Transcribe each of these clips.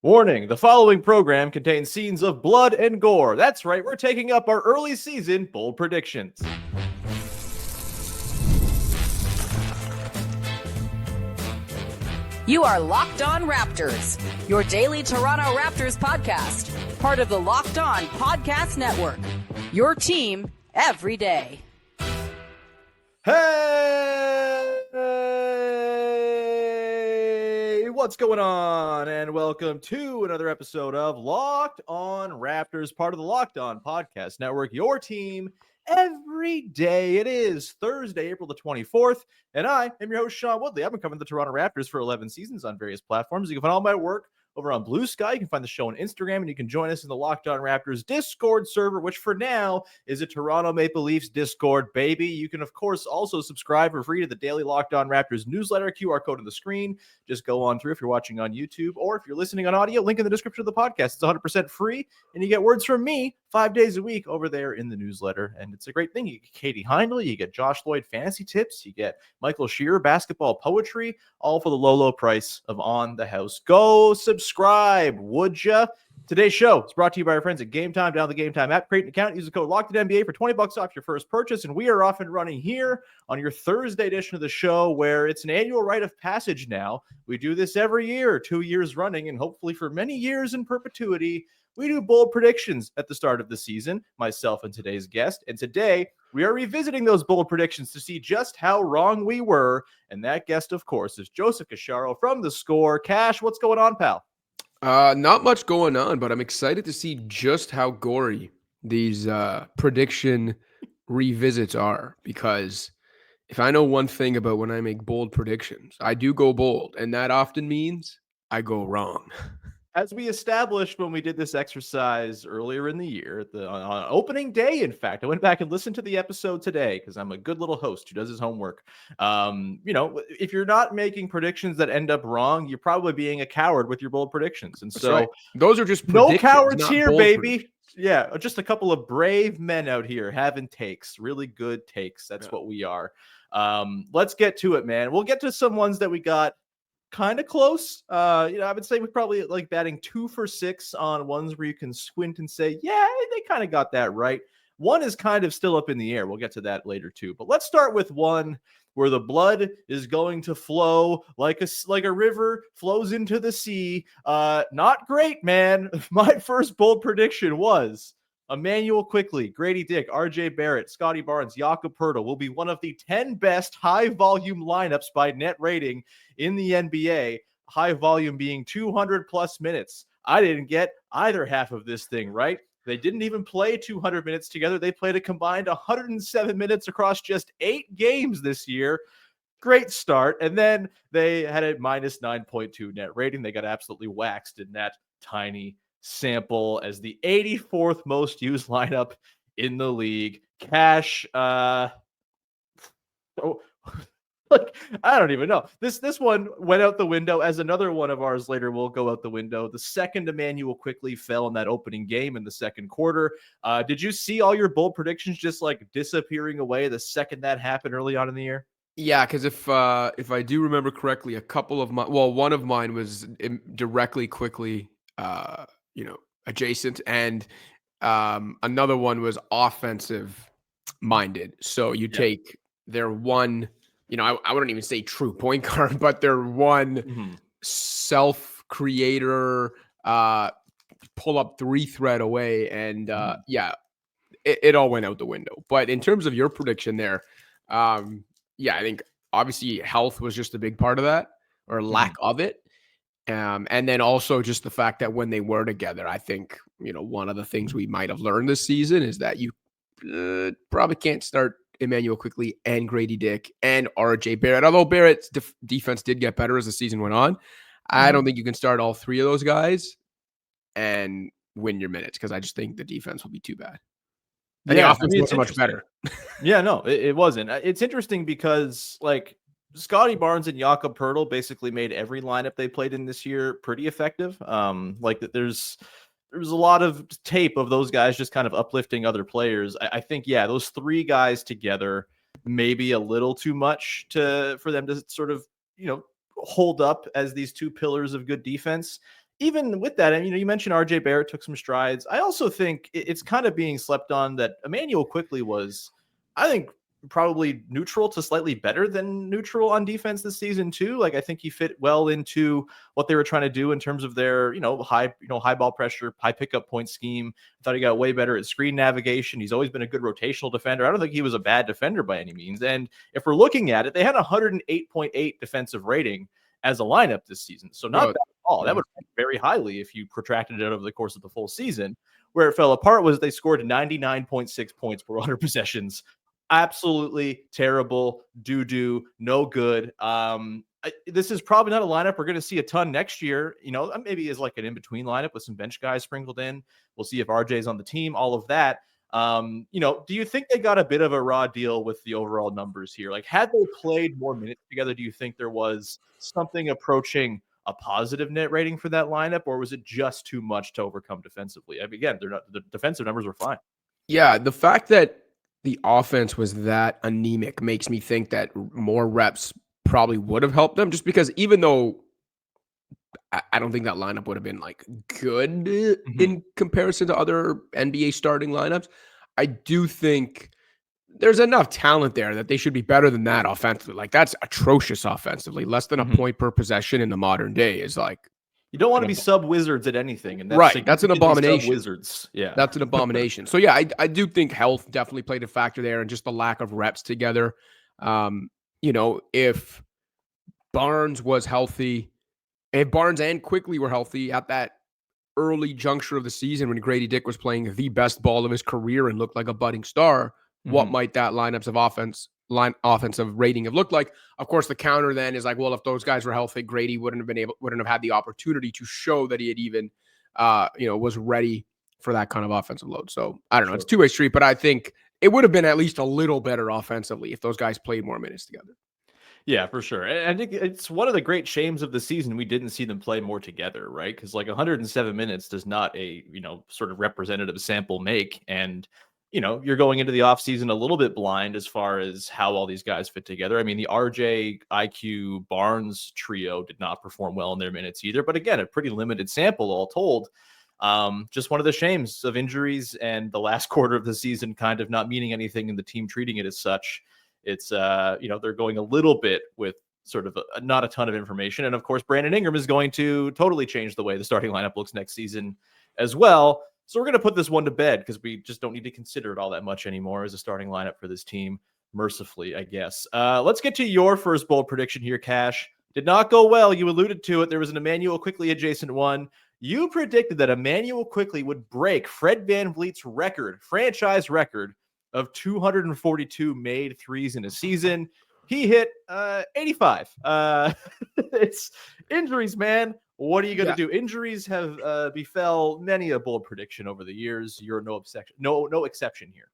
Warning, the following program contains scenes of blood and gore. That's right, we're taking up our early season bold predictions. You are Locked On Raptors, your daily Toronto Raptors podcast, part of the Locked On Podcast Network, your team every day. Hey, what's going on? And welcome to another episode of Locked On Raptors, part of the Locked On Podcast Network, your team every day. It is Thursday, April the 24th, and I am your host, Sean Woodley. I've been covering the Toronto Raptors for 11 seasons on various platforms. You can find all my work over on Blue Sky. You can find the show on Instagram, and you can join us in the Locked On Raptors Discord server, which for now is a Toronto Maple Leafs Discord, baby. You can, of course, also subscribe for free to the daily Locked On Raptors newsletter, QR code on the screen. Just go on through if you're watching on YouTube, or if you're listening on audio, link in the description of the podcast. It's 100% free, and you get words from me 5 days a week over there in the newsletter, and it's a great thing. You get Katie Hindley, you get Josh Lloyd fantasy tips, you get Michael Shearer basketball poetry, all for the low price of On the House. Go subscribe, would ya? Today's show is brought to you by our friends at Game Time. Download the Game Time app, create an account, use the code LOCKEDNBA for $20 off your first purchase, and we are off and running here on your Thursday edition of the show, where it's an annual rite of passage now. We do this every year, 2 years running, and hopefully for many years in perpetuity. We do bold predictions at the start of the season, myself and today's guest. And today, we are revisiting those bold predictions to see just how wrong we were. And that guest, of course, is Joseph Casciaro from theScore. Cash, what's going on, pal? Not much going on, but I'm excited to see just how gory these prediction revisits are. Because if I know one thing about when I make bold predictions, I do go bold. And that often means I go wrong. As we established when we did this exercise earlier in the year, on opening day, in fact, I went back and listened to the episode today because I'm a good little host who does his homework. If you're not making predictions that end up wrong, you're probably being a coward with your bold predictions. And so right. Those are just no cowards here, baby. Yeah, just a couple of brave men out here having takes, really good takes. That's what we are. Let's get to it, man. We'll get to some ones that we got kind of close. I would say we're probably like batting 2 for 6 on ones where you can squint and say, yeah, they kind of got that right. One is kind of still up in the air. We'll get to that later too. But let's start with one where the blood is going to flow like a river flows into the sea. Not great, man. My first bold prediction was Immanuel Quickley, Grady Dick, RJ Barrett, Scotty Barnes, Jakob Poeltl will be one of the 10 best high-volume lineups by net rating in the NBA, high volume being 200-plus minutes. I didn't get either half of this thing right. They didn't even play 200 minutes together. They played a combined 107 minutes across just 8 games this year. Great start. And then they had a minus 9.2 net rating. They got absolutely waxed in that tiny sample as the 84th most used lineup in the league. Cash, I don't even know. This one went out the window, as another one of ours later will go out the window. The second Immanuel Quickley fell in that opening game in the second quarter. Did you see all your bold predictions just like disappearing away the second that happened early on in the year? Yeah, because if I do remember correctly, one of mine was directly Quickley adjacent, and another one was offensive minded. So you take their one, I wouldn't even say true point guard, but their one self-creator pull up 3 thread away, and it all went out the window. But in terms of your prediction there, I think obviously health was just a big part of that, or lack of it. And then also just the fact that when they were together, I think, one of the things we might have learned this season is that you probably can't start Immanuel Quickley and Grady Dick and RJ Barrett. Although Barrett's defense did get better as the season went on, I don't think you can start all 3 of those guys and win your minutes, because I just think the defense will be too bad. And the offense was much better. Yeah, no, it wasn't. It's interesting because Scotty Barnes and Jakob Poeltl basically made every lineup they played in this year pretty effective. There's a lot of tape of those guys just kind of uplifting other players. I think, those 3 guys together may be a little too much for them to sort of, hold up as these 2 pillars of good defense. even with that, and you mentioned RJ Barrett took some strides. I also think it's kind of being slept on that Immanuel Quickley was, I think, probably neutral to slightly better than neutral on defense this season too. Like I think he fit well into what they were trying to do in terms of their, high ball pressure, high pickup point scheme. I thought he got way better at screen navigation. He's always been a good rotational defender. I don't think he was a bad defender by any means. And if we're looking at it, they had a 108.8 defensive rating as a lineup this season. So not bad at all. That would rank very highly if you protracted it over the course of the full season. Where it fell apart was they scored 99.6 points per 100 possessions. Absolutely terrible, doo-doo, no good. This is probably not a lineup we're going to see a ton next year. Maybe as like an in-between lineup with some bench guys sprinkled in. We'll see if RJ's on the team, all of that. Do you think they got a bit of a raw deal with the overall numbers here? Like, had they played more minutes together, do you think there was something approaching a positive net rating for that lineup, or was it just too much to overcome defensively? I mean, again, the defensive numbers were fine. Yeah, the fact that the offense was that anemic makes me think that more reps probably would have helped them, just because even though I don't think that lineup would have been like good in comparison to other NBA starting lineups, I do think there's enough talent there that they should be better than that offensively. Like that's atrocious offensively. Less than a point per possession in the modern day is like, you don't want to be sub wizards at anything, and that's an abomination. Wizards, yeah, that's an abomination. So yeah, I do think health definitely played a factor there, and just the lack of reps together. If Barnes was healthy, if Barnes and Quickley were healthy at that early juncture of the season when Grady Dick was playing the best ball of his career and looked like a budding star, what might that offensive rating have looked like? Of course, the counter then is like, well, if those guys were healthy, Grady wouldn't have had the opportunity to show that he had even, was ready for that kind of offensive load. So I don't know. It's a two-way street, but I think it would have been at least a little better offensively if those guys played more minutes together. Yeah, for sure. And I think it's one of the great shames of the season we didn't see them play more together, right? Because like 107 minutes does not a, sort of representative sample make. And, you're going into the offseason a little bit blind as far as how all these guys fit together. I mean, the RJ, IQ, Barnes trio did not perform well in their minutes either. But again, a pretty limited sample all told. Just one of the shames of injuries and the last quarter of the season kind of not meaning anything and the team treating it as such. It's, they're going a little bit with sort of not a ton of information. And of course, Brandon Ingram is going to totally change the way the starting lineup looks next season as well. So we're going to put this one to bed because we just don't need to consider it all that much anymore as a starting lineup for this team, mercifully, I guess. Let's get to your first bold prediction here, Cash. Did not go well. You alluded to it. There was an Immanuel Quickley adjacent one. You predicted that Immanuel Quickley would break Fred VanVleet's franchise record, of 242 made threes in a season. He hit 85. It's injuries, man. What are you going to do? Injuries have befell many a bold prediction over the years. You're no exception here.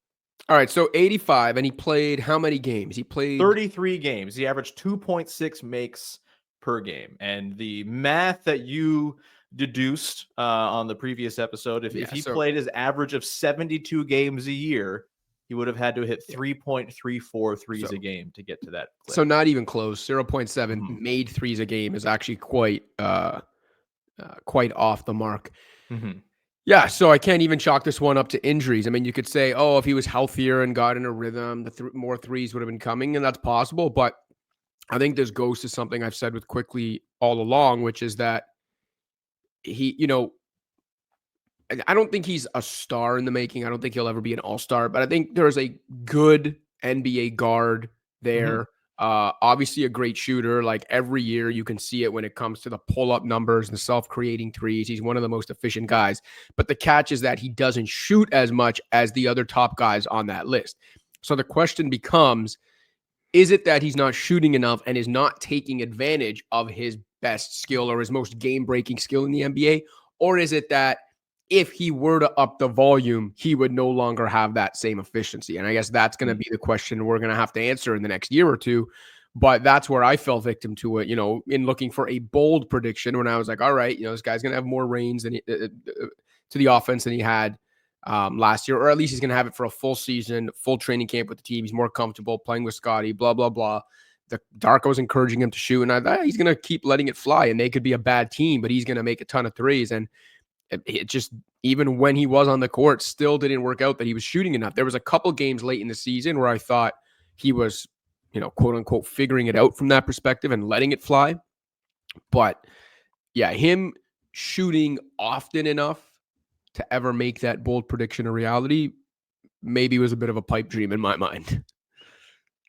All right, so 85, and he played how many games? He played 33 games. He averaged 2.6 makes per game. And the math that you deduced on the previous episode, if he played his average of 72 games a year, he would have had to hit 3.34 threes a game to get to that clip. So not even close. 0.7 made threes a game is actually quite off the mark. Yeah, so I can't even chalk this one up to injuries. I mean, you could say, oh, if he was healthier and got in a rhythm, more threes would have been coming, and that's possible. But I think this goes to something I've said with Quickley all along, which is that he, I don't think he's a star in the making. I don't think he'll ever be an all-star, but I think there's a good NBA guard there. Obviously a great shooter. Like every year you can see it when it comes to the pull-up numbers and the self-creating threes. He's one of the most efficient guys, but the catch is that he doesn't shoot as much as the other top guys on that list. So the question becomes, is it that he's not shooting enough and is not taking advantage of his best skill or his most game-breaking skill in the NBA? Or is it that if he were to up the volume, he would no longer have that same efficiency? And I guess that's going to be the question we're going to have to answer in the next year or two. But that's where I fell victim to it, in looking for a bold prediction when I was like, all right, this guy's going to have more reins than to the offense than he had last year, or at least he's going to have it for a full season, full training camp with the team. He's more comfortable playing with Scotty, blah, blah, blah. Darko's encouraging him to shoot, and I thought he's going to keep letting it fly, and they could be a bad team, but he's going to make a ton of threes. And it just, even when he was on the court, still didn't work out that he was shooting enough. There was a couple games late in the season where I thought he was, quote unquote, figuring it out from that perspective and letting it fly. But yeah, him shooting often enough to ever make that bold prediction a reality maybe was a bit of a pipe dream in my mind.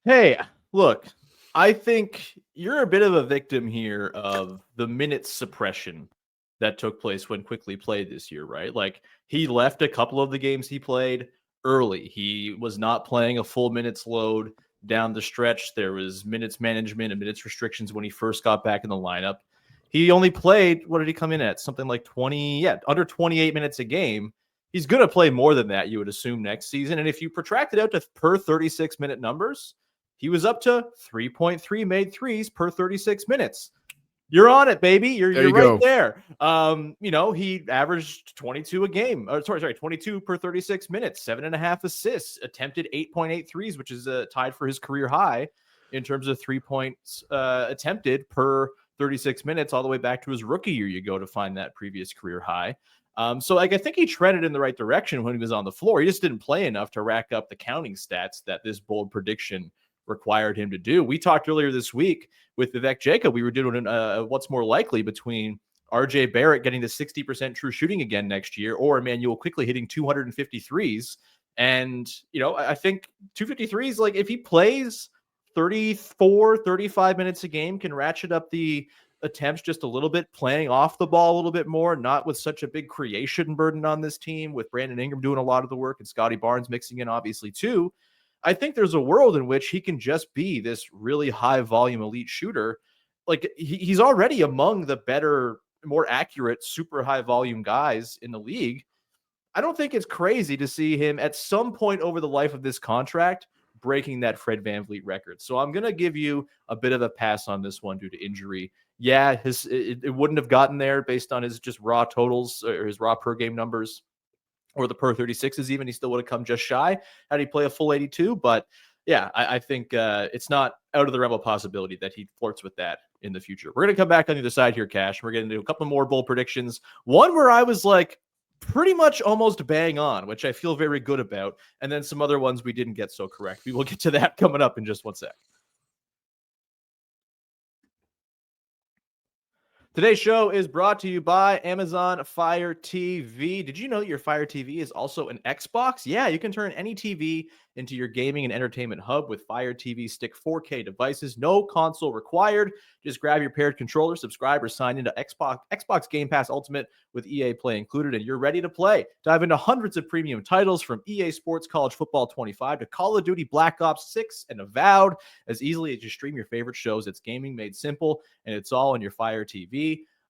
Hey, look, I think you're a bit of a victim here of the minute suppression that took place when Quickley played this year, right? Like, he left a couple of the games he played early. He was not playing a full minutes load down the stretch. There was minutes management and minutes restrictions when he first got back in the lineup. He only played, what did he come in at? Something like under 28 minutes a game. He's going to play more than that, you would assume, next season. And if you protract it out to per 36-minute numbers, he was up to 3.3 made threes per 36 minutes. You're on it, baby. You're right there. He averaged 22 a game. 22 per 36 minutes, 7.5 assists, attempted 8.8 threes, which is tied for his career high in terms of 3 points attempted per 36 minutes, all the way back to his rookie year. You go to find that previous career high. So I think he trended in the right direction when he was on the floor. He just didn't play enough to rack up the counting stats that this bold prediction required him to do. We talked earlier this week with Vivek Jacob. We were doing what's more likely between RJ Barrett getting to 60% true shooting again next year or Immanuel Quickley hitting 253s. And, I think 253s, like if he plays 34, 35 minutes a game, can ratchet up the attempts just a little bit, playing off the ball a little bit more, not with such a big creation burden on this team, with Brandon Ingram doing a lot of the work and Scotty Barnes mixing in obviously too. I think there's a world in which he can just be this really high volume elite shooter. Like he's already among the better, more accurate, super high volume guys in the league. I don't think it's crazy to see him at some point over the life of this contract breaking that Fred VanVleet record. So I'm going to give you a bit of a pass on this one due to injury. Yeah, it wouldn't have gotten there based on his just raw totals or his raw per game numbers, or the per 36s even. He still would have come just shy had he play a full 82. But yeah, I think it's not out of the realm of possibility that he flirts with that in the future. We're going to come back on the other side here, Cash. We're going to do a couple more bold predictions. One where I was like pretty much almost bang on, which I feel very good about. And then some other ones we didn't get so correct. We will get to that coming up in just one sec. Today's show is brought to you by Amazon Fire TV. Did you know that your Fire TV is also an Xbox? Yeah, you can turn any TV into your gaming and entertainment hub with Fire TV Stick 4K devices. No console required. Just grab your paired controller, subscribe, or sign into Xbox Game Pass Ultimate with EA Play included, and you're ready to play. Dive into hundreds of premium titles from EA Sports College Football 25 to Call of Duty Black Ops 6 and Avowed as easily as you stream your favorite shows. It's gaming made simple, and it's all on your Fire TV.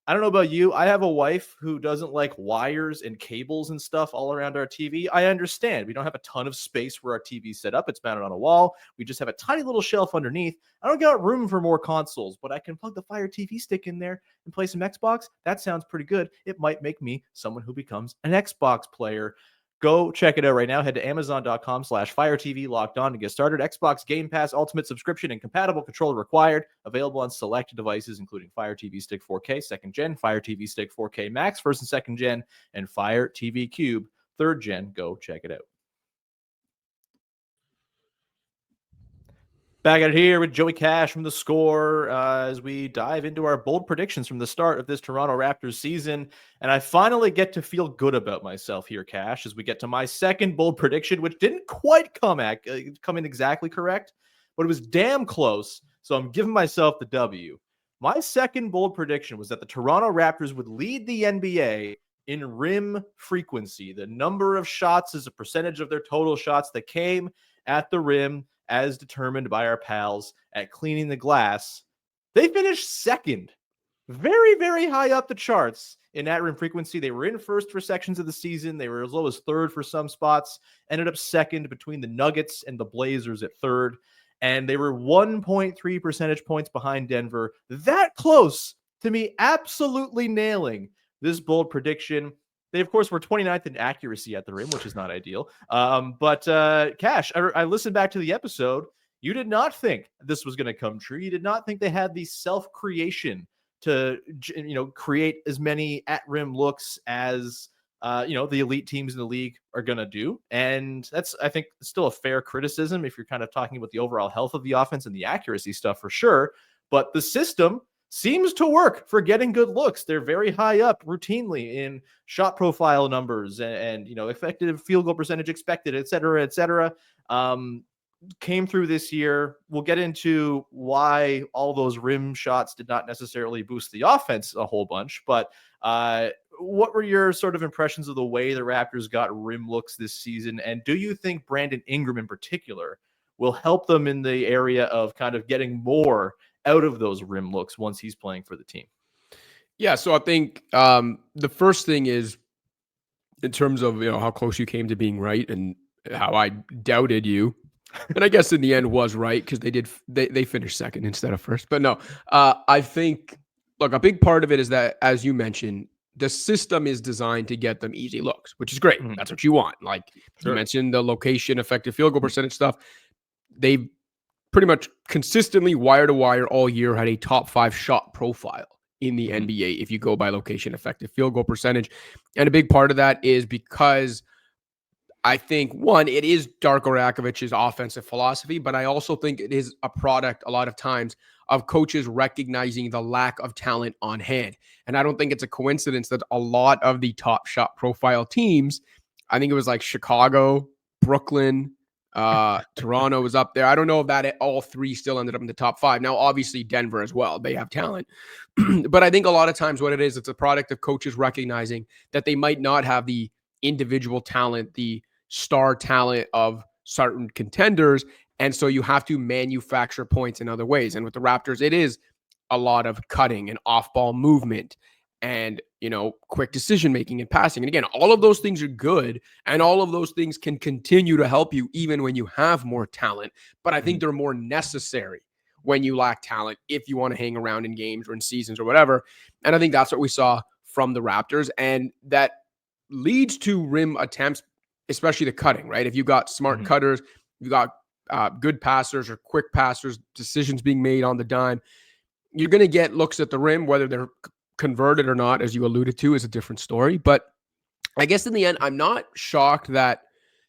I don't know about you. I have a wife who doesn't like wires and cables and stuff all around our TV. I understand. We don't have a ton of space where our TV's set up. It's mounted on a wall. We just have a tiny little shelf underneath. I don't got room for more consoles, but I can plug the Fire TV stick in there and play some Xbox. That sounds pretty good. It might make me someone who becomes an Xbox player. Go check it out right now. Head to Amazon.com/Fire TV locked on to get started. Xbox Game Pass Ultimate subscription and compatible controller required. Available on select devices, including Fire TV Stick 4K 2nd Gen, Fire TV Stick 4K Max 1st and 2nd Gen, and Fire TV Cube 3rd Gen. Go check it out. Back at it here with Joey Cash from theScore as we dive into our bold predictions from the start of this Toronto Raptors season. And I finally get to feel good about myself here, Cash, as we get to my second bold prediction, which didn't quite come in exactly correct, but it was damn close. So I'm giving myself the W. My second bold prediction was that the Toronto Raptors would lead the NBA in rim frequency, the number of shots as a percentage of their total shots that came at the rim, as determined by our pals at Cleaning the Glass. They finished second, very, very high up the charts in at rim frequency. They were in first for sections of the season. They were as low as third for some spots, ended up second between the Nuggets and the Blazers at third. And they were 1.3 percentage points behind Denver. That close to me absolutely nailing this bold prediction. They, of course, were 29th in accuracy at the rim, which is not ideal. But Cash, I listened back to the episode. You did not think this was going to come true. You did not think they had the self-creation to, create as many at-rim looks as, the elite teams in the league are going to do. And that's, I think, still a fair criticism if you're kind of talking about the overall health of the offense and the accuracy stuff for sure. But the system seems to work for getting good looks. They're very high up routinely in shot profile numbers and effective field goal percentage expected, et cetera, et cetera. Came through this year. We'll get into why all those rim shots did not necessarily boost the offense a whole bunch, but what were your sort of impressions of the way the Raptors got rim looks this season? And do you think Brandon Ingram in particular will help them in the area of kind of getting more out of those rim looks once he's playing for the team? Yeah, so I think the first thing is in terms of how close you came to being right and how I doubted you. And I guess in the end was right because they finished second instead of first. But no, I think, look, a big part of it is that, as you mentioned, the system is designed to get them easy looks, which is great. That's what you want. Like you mentioned, the location, effective field goal percentage stuff. They pretty much consistently wire to wire all year had a top 5 shot profile in the NBA if you go by location, effective field goal percentage. And a big part of that is because I think, one, it is Darko Rakovic's offensive philosophy, but I also think it is a product a lot of times of coaches recognizing the lack of talent on hand. And I don't think it's a coincidence that a lot of the top shot profile teams, I think it was like Chicago, Brooklyn, Toronto was up there. I don't know if that all 3 still ended up in the top 5. Now, obviously Denver as well. They have talent. But I think a lot of times what it is, it's a product of coaches recognizing that they might not have the individual talent, the star talent of certain contenders. And so you have to manufacture points in other ways. And with the Raptors, it is a lot of cutting and off-ball movement and, quick decision-making and passing. And again, all of those things are good. And all of those things can continue to help you even when you have more talent. But I think they're more necessary when you lack talent if you want to hang around in games or in seasons or whatever. And I think that's what we saw from the Raptors. And that leads to rim attempts, especially the cutting, right? If you got smart cutters, you got good passers or quick passers, decisions being made on the dime, you're going to get looks at the rim, whether they're converted or not, as you alluded to, is a different story. But I guess in the end, I'm not shocked that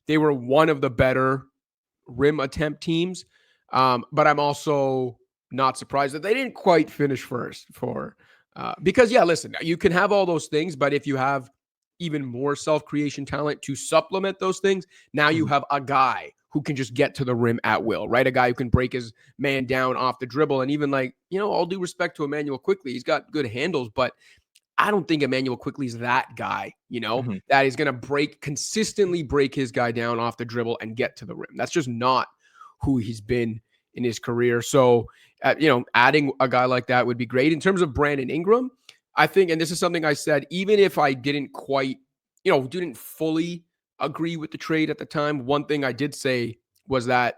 they were one of the better rim attempt teams. But I'm also not surprised that they didn't quite finish first because listen, you can have all those things, but if you have even more self-creation talent to supplement those things, now you have a guy who can just get to the rim at will, right? A guy who can break his man down off the dribble. And even all due respect to Immanuel Quickley, he's got good handles, but I don't think Immanuel Quickley is that guy, that is going to consistently break his guy down off the dribble and get to the rim. That's just not who he's been in his career. So, adding a guy like that would be great. In terms of Brandon Ingram, I think, and this is something I said, even if I didn't quite, didn't fully agree with the trade at the time, one thing I did say was that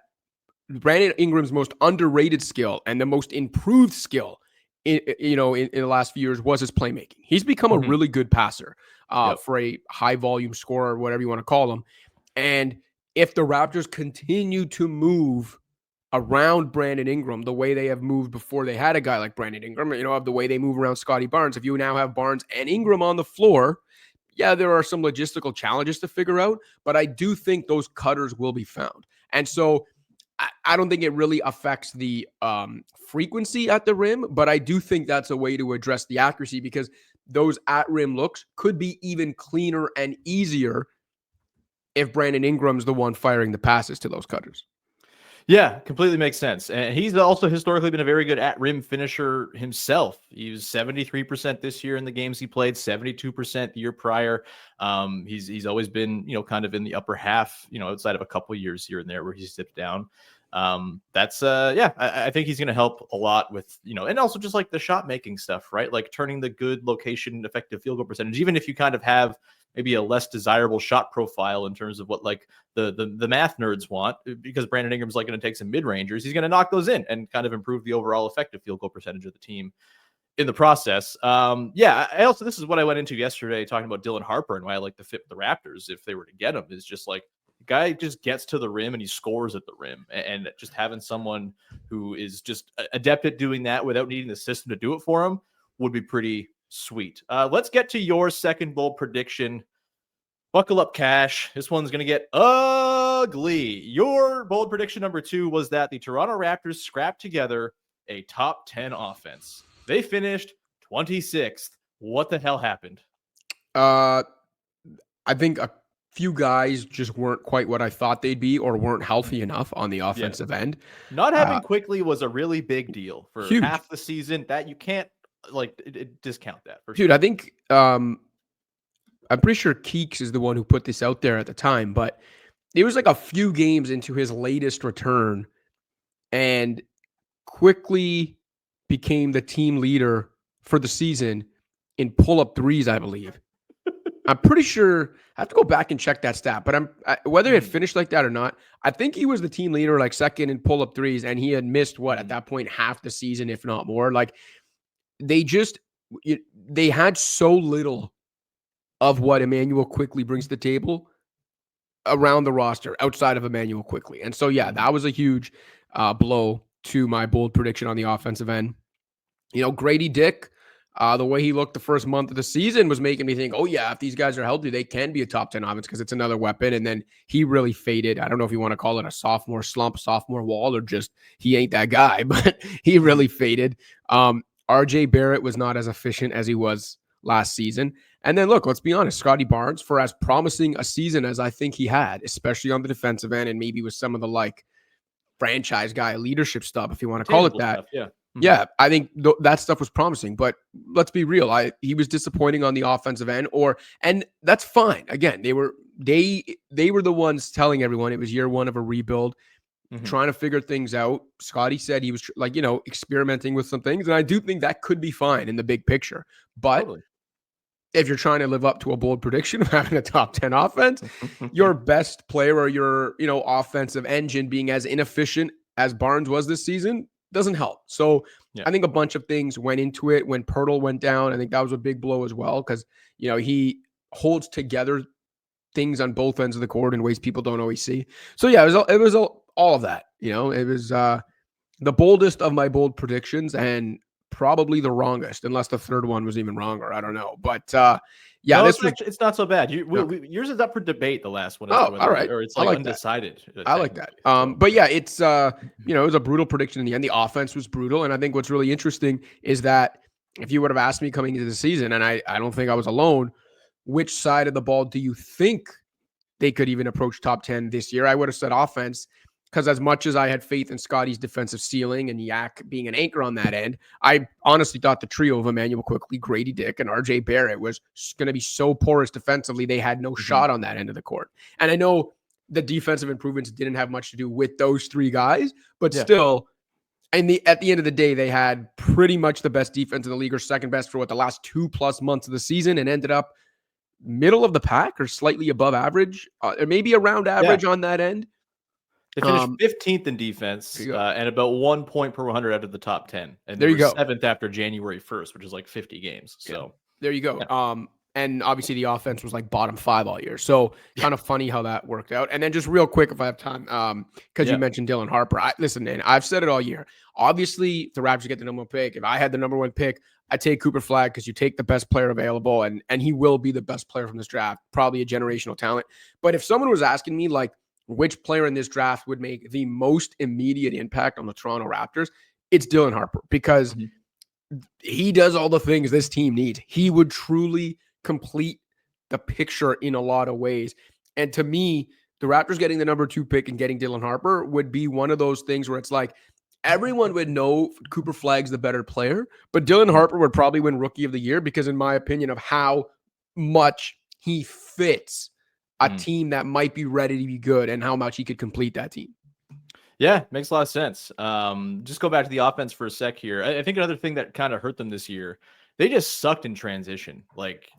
Brandon Ingram's most underrated skill and the most improved skill in the last few years was his playmaking. He's become a really good passer for a high volume scorer, whatever you want to call him. And if the Raptors continue to move around Brandon Ingram the way they have moved before they had a guy like Brandon Ingram, of the way they move around Scotty Barnes, if you now have Barnes and Ingram on the floor, there are some logistical challenges to figure out, but I do think those cutters will be found. And so I don't think it really affects the frequency at the rim, but I do think that's a way to address the accuracy because those at rim looks could be even cleaner and easier if Brandon Ingram's the one firing the passes to those cutters. Yeah, completely makes sense. And he's also historically been a very good at-rim finisher himself. He was 73% this year in the games he played, 72% the year prior. He's always been, kind of in the upper half, outside of a couple of years here and there where he dipped down. I think he's going to help a lot with, and also just like the shot making stuff, right? Like turning the good location effective field goal percentage, even if you kind of have maybe a less desirable shot profile in terms of what like the math nerds want, because Brandon Ingram's like going to take some mid-rangers. He's going to knock those in and kind of improve the overall effective field goal percentage of the team in the process. I also, this is what I went into yesterday talking about Dylan Harper and why I like to fit the Raptors if they were to get him, is just like guy just gets to the rim and he scores at the rim. And just having someone who is just adept at doing that without needing the system to do it for him would be pretty sweet. Let's get to your second bold prediction. Buckle up, Cash. This one's going to get ugly. Your bold prediction number 2 was that the Toronto Raptors scrapped together a top 10 offense. They finished 26th. What the hell happened? I think a few guys just weren't quite what I thought they'd be or weren't healthy enough on the offensive end. Not having Quickley was a really big deal for half the season. That you can't discount that. For Dude, sure. I think I'm pretty sure Keeks is the one who put this out there at the time, but it was like a few games into his latest return and Quickley became the team leader for the season in pull-up threes, I believe. I'm pretty sure I have to go back and check that stat, but whether it finished like that or not, I think he was the team leader, like second in pull-up threes, and he had missed at that point, half the season, if not more. Like they had so little of what Immanuel Quickley brings to the table around the roster outside of Immanuel Quickley. And so, yeah, that was a huge blow to my bold prediction on the offensive end. Grady Dick, the way he looked the first month of the season was making me think, oh, yeah, if these guys are healthy, they can be a top 10 offense because it's another weapon. And then he really faded. I don't know if you want to call it a sophomore slump, sophomore wall, or just he ain't that guy, but he really faded. RJ Barrett was not as efficient as he was last season. And then look, let's be honest, Scotty Barnes, for as promising a season as I think he had, especially on the defensive end and maybe with some of the franchise guy leadership stuff, if you want to call it that. Stuff, yeah, I think that stuff was promising, but let's be real. He was disappointing on the offensive end, and that's fine. Again, they were the ones telling everyone it was year one of a rebuild, trying to figure things out. Scotty said he was experimenting with some things, and I do think that could be fine in the big picture. But if you're trying to live up to a bold prediction of having a top 10 offense, your best player or your offensive engine being as inefficient as Barnes was this season doesn't help. So I think a bunch of things went into it. When Pirtle went down, I think that was a big blow as well because he holds together things on both ends of the court in ways people don't always see. So yeah, it was all of that. It was the boldest of my bold predictions and probably the wrongest, unless the third one was even wronger. I don't know, but yeah, it's not so bad. Yours is up for debate. The last one, all right, or it's undecided. I like that. But yeah, it's it was a brutal prediction in the end. The offense was brutal, and I think what's really interesting is that if you would have asked me coming into the season, and I don't think I was alone, which side of the ball do you think they could even approach top 10 this year? I would have said offense. Because as much as I had faith in Scotty's defensive ceiling and Yak being an anchor on that end, I honestly thought the trio of Immanuel Quickley, Grady Dick, and RJ Barrett was going to be so porous defensively, they had no shot on that end of the court. And I know the defensive improvements didn't have much to do with those three guys, but still, at the end of the day, they had pretty much the best defense in the league, or second best for the last 2+ months of the season, and ended up middle of the pack or slightly above average, or maybe around average on that end. They finished 15th in defense and about 1 point per 100 out of the top 10. And there you go. 7th after January 1st, which is 50 games. So there you go. Yeah. And obviously the offense was bottom 5 all year. So kind of funny how that worked out. And then just real quick, if I have time, because you mentioned Dylan Harper. Listen, man, I've said it all year. Obviously, the Raptors get the number 1 pick. If I had the number 1 pick, I'd take Cooper Flagg because you take the best player available, and he will be the best player from this draft, probably a generational talent. But if someone was asking me, which player in this draft would make the most immediate impact on the Toronto Raptors, it's Dylan Harper, because he does all the things this team needs. He would truly complete the picture in a lot of ways. And to me, the Raptors getting the number 2 pick and getting Dylan Harper would be one of those things where it's everyone would know Cooper Flagg's the better player, but Dylan Harper would probably win Rookie of the Year because, in my opinion, of how much he fits a team that might be ready to be good and how much he could complete that team. Yeah, makes a lot of sense. Just go back to the offense for a sec here. I think another thing that kind of hurt them this year, they just sucked in transition.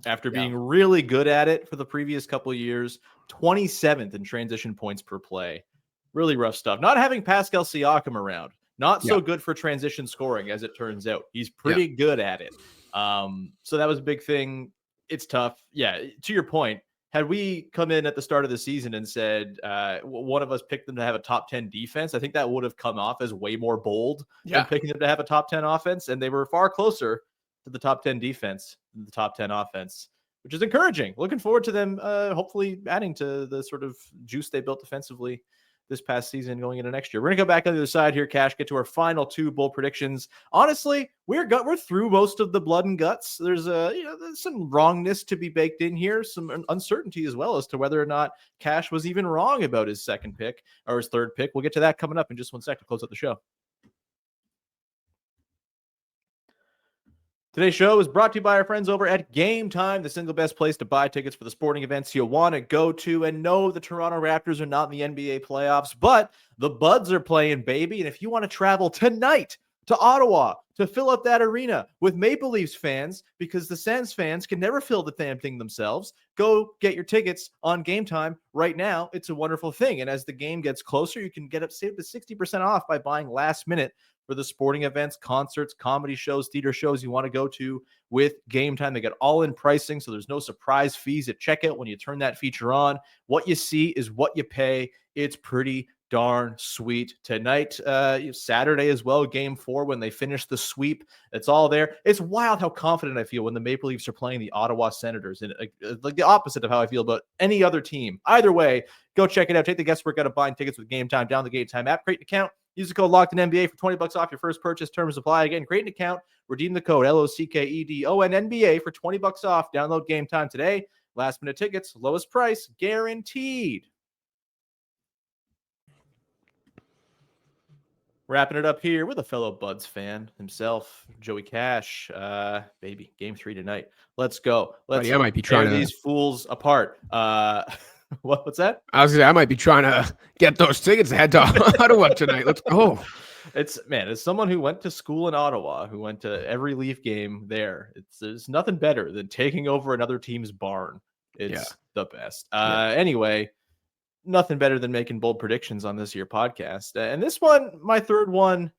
After being really good at it for the previous couple of years, 27th in transition points per play. Really rough stuff. Not having Pascal Siakam around, not so good for transition scoring, as it turns out. He's pretty good at it. So that was a big thing. It's tough. Yeah, to your point, had we come in at the start of the season and said one of us picked them to have a top 10 defense, I think that would have come off as way more bold than picking them to have a top 10 offense. And they were far closer to the top 10 defense than the top 10 offense, which is encouraging. Looking forward to them hopefully adding to the sort of juice they built defensively this past season going into next year. We're going to go back on the other side here, Cash, get to our final two bold predictions. Honestly, we're through most of the blood and guts. There's there's some wrongness to be baked in here, some uncertainty as well as to whether or not Cash was even wrong about his second pick or his third pick. We'll get to that coming up in just 1 sec to close out the show. Today's show is brought to you by our friends over at Game Time, the single best place to buy tickets for the sporting events you want to go to. And no, the Toronto Raptors are not in the NBA playoffs, but the Buds are playing, baby. And if you want to travel tonight to Ottawa to fill up that arena with Maple Leafs fans, because the Sens fans can never fill the damn thing themselves, go get your tickets on Game Time right now. It's a wonderful thing. And as the game gets closer, you can get up to 60% off by buying last minute for the sporting events, concerts, comedy shows, theater shows you want to go to with Game Time. They get all-in pricing, so there's no surprise fees at checkout when you turn that feature on. What you see is what you pay. It's pretty darn sweet. Tonight, Saturday as well, Game 4, when they finish the sweep, it's all there. It's wild how confident I feel when the Maple Leafs are playing the Ottawa Senators, and like the opposite of how I feel about any other team. Either way, go check it out. Take the guesswork out of buying tickets with Game Time. Download the Game Time app, create an account. Use the code LOCKEDONNBA for $20 off your first purchase. Terms apply. Again, create an account. Redeem the code LOCKEDONNBA for $20 off. Download Game Time today. Last minute tickets, lowest price guaranteed. Wrapping it up here with a fellow Buds fan himself, Joey Cash. Baby, Game 3 tonight. Let's go. Let's I might be trying tear these fools apart. What's that? I was gonna say, I might be trying to get those tickets to head to Ottawa tonight. Let's go. As someone who went to school in Ottawa, who went to every Leaf game there, there's nothing better than taking over another team's barn. It's the best. Anyway, nothing better than making bold predictions on this year podcast. And this one, my third one,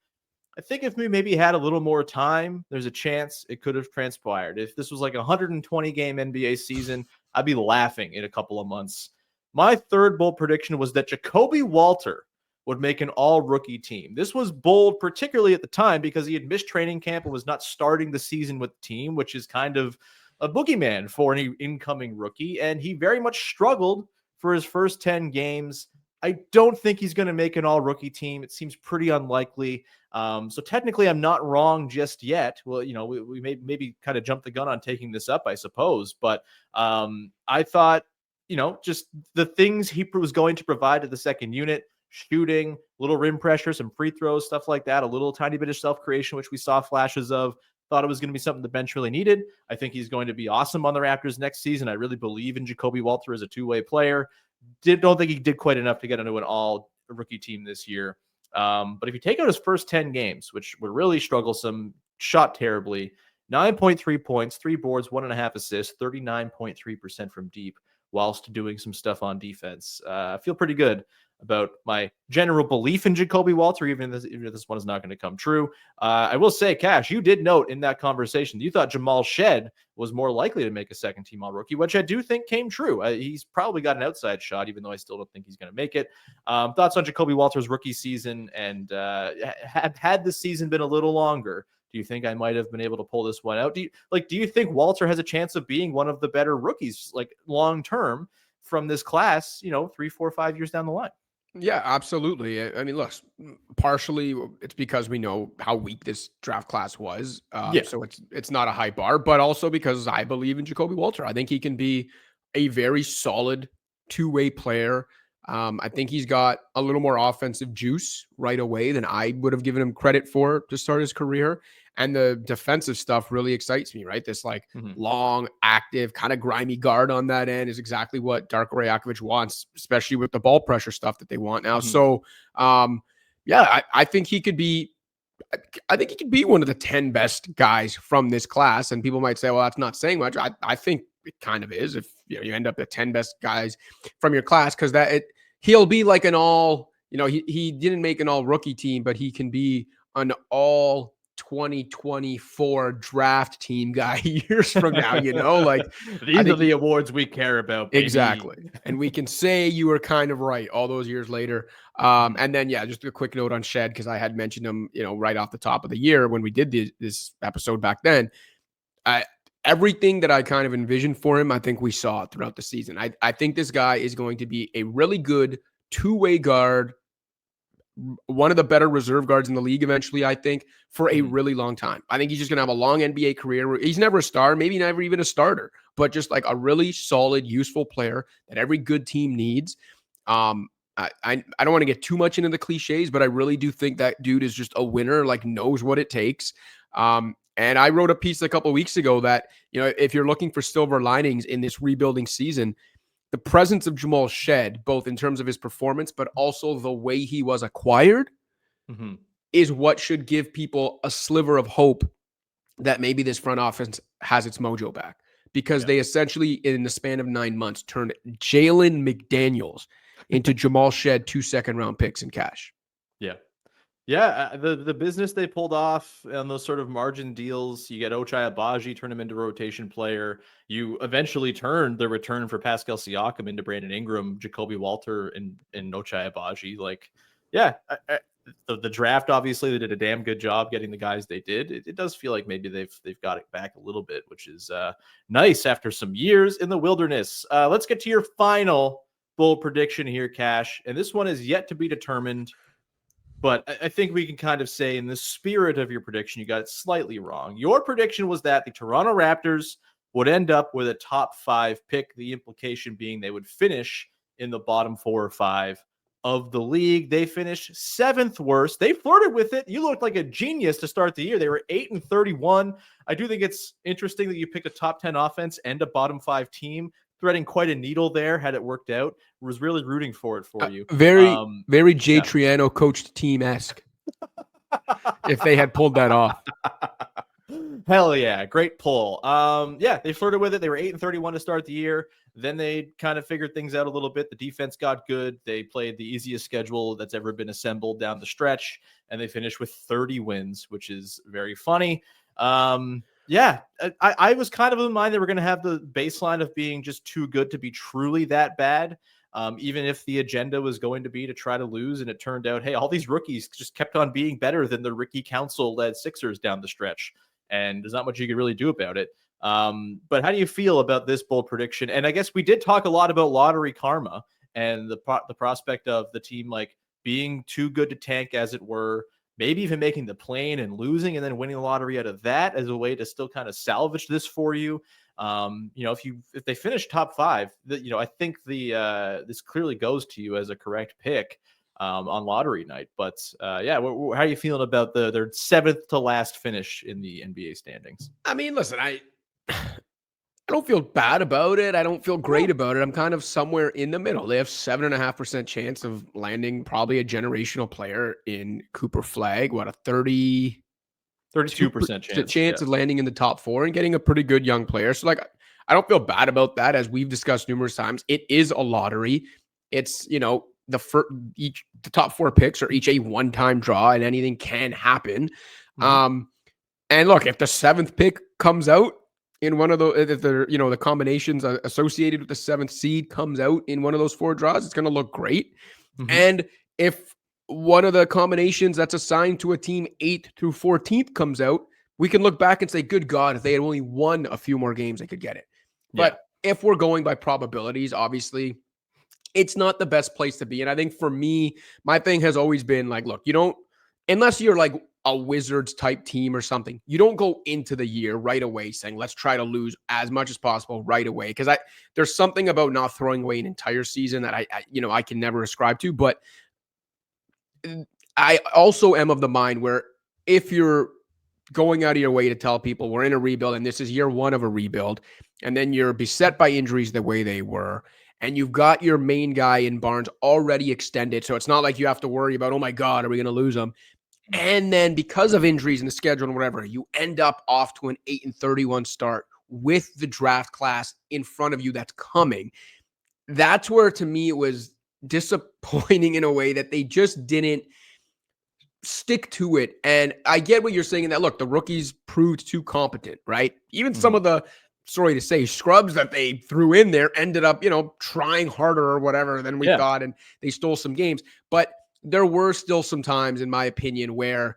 I think if we maybe had a little more time, there's a chance it could have transpired. If this was like a 120 game NBA season, I'd be laughing in a couple of months. My third bold prediction was that Jacoby Walter would make an all-rookie team. This was bold, particularly at the time, because he had missed training camp and was not starting the season with the team, which is kind of a boogeyman for any incoming rookie. And he very much struggled for his first 10 games. I don't think he's going to make an all-rookie team. It seems pretty unlikely. So technically, I'm not wrong just yet. Well, we may maybe kind of jumped the gun on taking this up, I suppose. But I thought, just the things he was going to provide to the second unit, shooting, little rim pressure, some free throws, stuff like that, a little tiny bit of self-creation, which we saw flashes of. Thought it was going to be something the bench really needed. I think he's going to be awesome on the Raptors next season. I really believe in Jacoby Walter as a two-way player. Don't think he did quite enough to get into an all-rookie team this year. But if you take out his first 10 games, which were really strugglesome, shot terribly, 9.3 points, 3 boards, 1.5 assists, 39.3% from deep, whilst doing some stuff on defense. I feel pretty good about my general belief in Jacoby Walter, even if this one is not going to come true. I will say, Cash, you did note in that conversation, you thought Jamal Shed was more likely to make a second-team all-rookie, which I do think came true. He's probably got an outside shot, even though I still don't think he's going to make it. Thoughts on Jacoby Walter's rookie season, and had the season been a little longer, do you think I might have been able to pull this one out? Do you think Walter has a chance of being one of the better rookies, like long-term, from this class, 3, 4, 5 years down the line? Yeah, absolutely. I mean, look, partially it's because we know how weak this draft class was. So it's not a high bar, but also because I believe in Jacoby Walter. I think he can be a very solid two-way player. I think he's got a little more offensive juice right away than I would have given him credit for to start his career. And the defensive stuff really excites me, right? This long, active, kind of grimy guard on that end is exactly what Darko Rajakovic wants, especially with the ball pressure stuff that they want now. So, I think he could be, one of the 10 best guys from this class. And people might say, well, that's not saying much. I think it kind of is if you end up the 10 best guys from your class, because he'll be like an all, he didn't make an all rookie team, but he can be an all 2024 draft team guy years from now, like these are the awards we care about, baby. Exactly. And we can say you were kind of right all those years later. And then, just a quick note on Shed, because I had mentioned him, right off the top of the year when we did this episode back then. Everything that I kind of envisioned for him, I think we saw throughout the season. I think this guy is going to be a really good two-way guard, one of the better reserve guards in the league eventually, I think, for a really long time. I think he's just going to have a long NBA career. He's never a star, maybe never even a starter, but just like a really solid, useful player that every good team needs. I don't want to get too much into the cliches, but I really do think that dude is just a winner, like knows what it takes. And I wrote a piece a couple of weeks ago that, if you're looking for silver linings in this rebuilding season, the presence of Jamal Shed, both in terms of his performance, but also the way he was acquired, is what should give people a sliver of hope that maybe this front office has its mojo back. Because they essentially, in the span of 9 months, turned Jalen McDaniels into Jamal Shed 2 second-round picks in cash. Yeah, the business they pulled off on those sort of margin deals, you get Ochai Agbaji, turn him into a rotation player. You eventually turn the return for Pascal Siakam into Brandon Ingram, Jacoby Walter, and Ochai Agbaji. The draft, obviously, they did a damn good job getting the guys they did. It does feel like maybe they've got it back a little bit, which is nice after some years in the wilderness. Let's get to your final bold prediction here, Cash. And this one is yet to be determined. But I think we can kind of say, in the spirit of your prediction, you got it slightly wrong. Your prediction was that the Toronto Raptors would end up with a top 5 pick, the implication being they would finish in the bottom 4 or 5 of the league. They finished 7th worst. They flirted with it. You looked like a genius to start the year. They were 8-31. I do think it's interesting that you picked a top 10 offense and a bottom 5 team, threading quite a needle there had it worked out. Was really rooting for it for you. Very Jay Triano coached team-esque. If they had pulled that off. Hell yeah. Great pull. They flirted with it. They were 8-31 to start the year. Then they kind of figured things out a little bit. The defense got good. They played the easiest schedule that's ever been assembled down the stretch, and they finished with 30 wins, which is very funny. I was kind of in mind they were going to have the baseline of being just too good to be truly that bad. Even if the agenda was going to be to try to lose, and it turned out, hey, all these rookies just kept on being better than the Ricky Council-led Sixers down the stretch, and there's not much you could really do about it. But how do you feel about this bold prediction? And I guess we did talk a lot about lottery karma and the prospect of the team being too good to tank, as it were, maybe even making the play-in and losing and then winning the lottery out of that as a way to still kind of salvage this for you. If they finish top 5, I think this clearly goes to you as a correct pick on lottery night. But how are you feeling about their 7th to last finish in the NBA standings? I mean, listen, I don't feel bad about it. I don't feel great about it. I'm kind of somewhere in the middle. They have 7.5% chance of landing probably a generational player in Cooper Flagg. What, a 32% chance of landing in the top 4 and getting a pretty good young player. So I don't feel bad about that. As we've discussed numerous times, it is a lottery. It's, the top 4 picks are each a one-time draw, and anything can happen. And look, if the 7th pick comes out in one of those, if the combinations associated with the 7th seed comes out in one of those 4 draws, it's going to look great. And if one of the combinations that's assigned to a team 8th through 14th comes out, we can look back and say, good God, if they had only won a few more games, they could get it. But if we're going by probabilities, obviously, it's not the best place to be. And I think for me, my thing has always been look, you don't, unless you're a Wizards type team or something, you don't go into the year right away saying, let's try to lose as much as possible right away. Because there's something about not throwing away an entire season that I can never ascribe to. But I also am of the mind where if you're going out of your way to tell people we're in a rebuild and this is year 1 of a rebuild, and then you're beset by injuries the way they were, and you've got your main guy in Barnes already extended, so it's not like you have to worry about, oh my God, are we going to lose him? And then because of injuries in the schedule and whatever, you end up off to an 8-31 start with the draft class in front of you that's coming. That's where, to me, it was disappointing in a way that they just didn't stick to it. And I get what you're saying in that, look, the rookies proved too competent, right? Even some of the, sorry to say, scrubs that they threw in there ended up, trying harder or whatever than we thought, and they stole some games. But there were still some times, in my opinion, where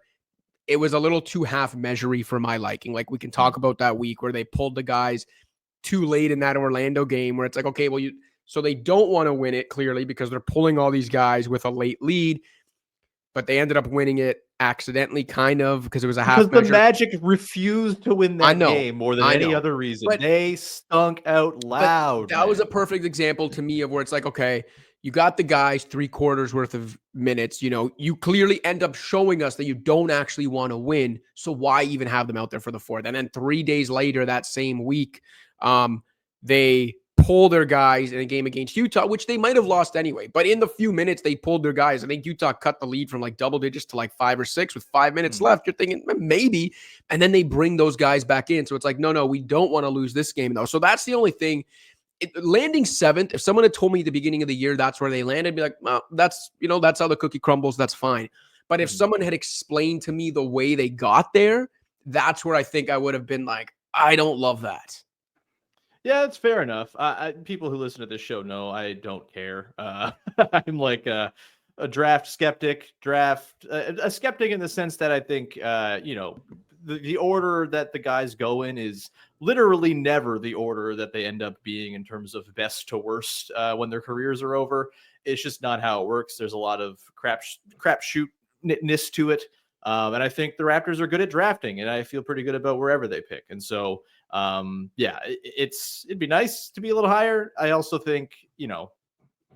it was a little too half measury for my liking. Like, we can talk about that week where they pulled the guys too late in that Orlando game, where it's like, okay, well, so they don't want to win it clearly because they're pulling all these guys with a late lead, but they ended up winning it accidentally, kind of, because it was a half measure. Because the Magic refused to win that game more than any other reason. But they stunk out loud. That was a perfect example to me of where it's like, okay, you got the guys 3/4 worth of minutes. You clearly end up showing us that you don't actually want to win. So why even have them out there for the fourth? And then 3 days later, that same week, they pull their guys in a game against Utah, which they might have lost anyway. But in the few minutes they pulled their guys, I think Utah cut the lead from like double digits to like 5 or 6 with 5 minutes left. You're thinking maybe, and then they bring those guys back in. So it's like, no, we don't want to lose this game though. So that's the only thing. Landing 7th, if someone had told me at the beginning of the year that's where they landed, I'd be like, well, that's how the cookie crumbles. That's fine. But if someone had explained to me the way they got there, that's where I think I would have been like, I don't love that. Yeah, that's fair enough. People who listen to this show know I don't care. I'm like a draft skeptic, a skeptic in the sense that I think, the order that the guys go in is literally never the order that they end up being in terms of best to worst when their careers are over. It's just not how it works. There's a lot of crapshootness to it. And I think the Raptors are good at drafting, and I feel pretty good about wherever they pick. And so, it'd be nice to be a little higher. I also think,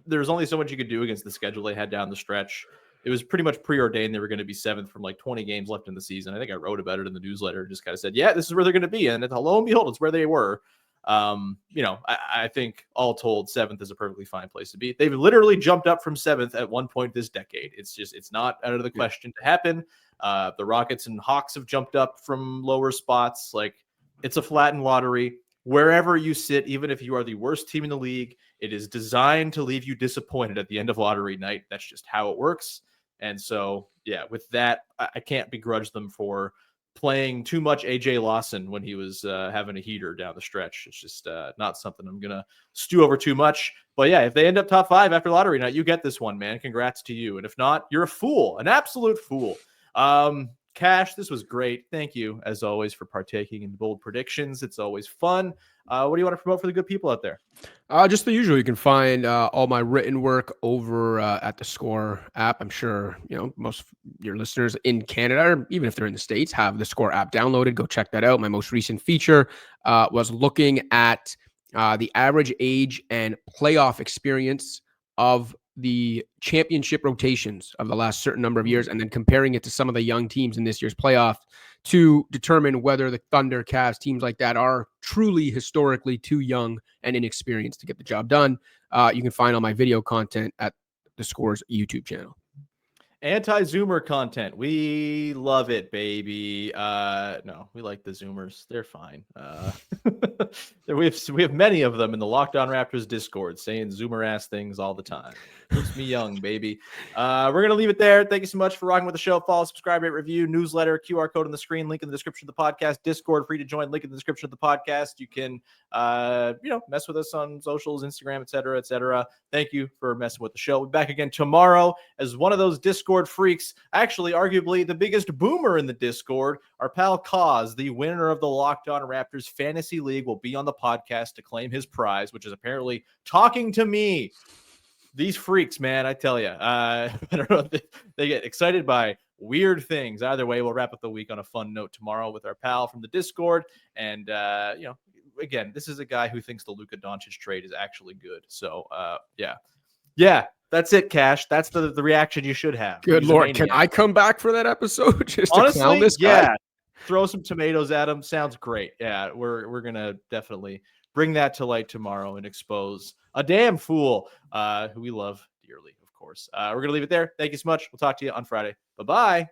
there's only so much you could do against the schedule they had down the stretch. It was pretty much preordained they were going to be 7th from like 20 games left in the season. I think I wrote about it in the newsletter, just kind of said, yeah, this is where they're going to be. And lo and behold, it's where they were. I think all told, 7th is a perfectly fine place to be. They've literally jumped up from 7th at one point this decade. It's not out of the question to happen. The Rockets and Hawks have jumped up from lower spots. Like, it's a flattened lottery. Wherever you sit, even if you are the worst team in the league, it is designed to leave you disappointed at the end of lottery night. That's just how it works. And so, with that, I can't begrudge them for playing too much AJ Lawson when he was having a heater down the stretch. It's just not something I'm going to stew over too much. But if they end up top 5 after lottery night, you get this one, man. Congrats to you. And if not, you're a fool, an absolute fool. Cash, this was great. Thank you, as always, for partaking in bold predictions. It's always fun. What do you want to promote for the good people out there? Just the usual. You can find all my written work over at theScore app. I'm sure most of your listeners in Canada, or even if they're in the States, have theScore app downloaded. Go check that out. My most recent feature was looking at the average age and playoff experience of the championship rotations of the last certain number of years, and then comparing it to some of the young teams in this year's playoff to determine whether the Thunder, Cavs, teams like that are truly historically too young and inexperienced to get the job done. You can find all my video content at theScore's YouTube channel. Anti-Zoomer content. We love it, baby. No, we like the Zoomers. They're fine. We have many of them in the Locked On Raptors Discord saying Zoomer ass things all the time. Keeps me young, baby. We're going to leave it there. Thank you so much for rocking with the show. Follow, subscribe, rate, review, newsletter, QR code on the screen, link in the description of the podcast, Discord, free to join, link in the description of the podcast. You can, mess with us on socials, Instagram, et cetera, et cetera. Thank you for messing with the show. We'll be back again tomorrow as one of those Discord freaks, actually arguably the biggest boomer in the Discord. Our pal Kaz, the winner of the Locked On Raptors Fantasy League, will be on the podcast to claim his prize, which is apparently talking to me. These freaks, man, I tell you, I don't know, they get excited by weird things. Either way, we'll wrap up the week on a fun note tomorrow with our pal from the Discord. And, again, this is a guy who thinks the Luka Doncic trade is actually good. So, yeah, that's it, Cash. That's the reaction you should have. Good Lord. Can I come back for that episode just honestly, to clown this guy? Yeah. Throw some tomatoes at him. Sounds great. Yeah, we're going to definitely bring that to light tomorrow and expose a damn fool who we love dearly, of course. We're going to leave it there. Thank you so much. We'll talk to you on Friday. Bye-bye.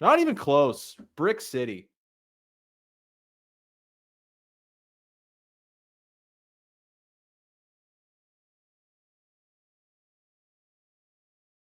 Not even close. Brick City.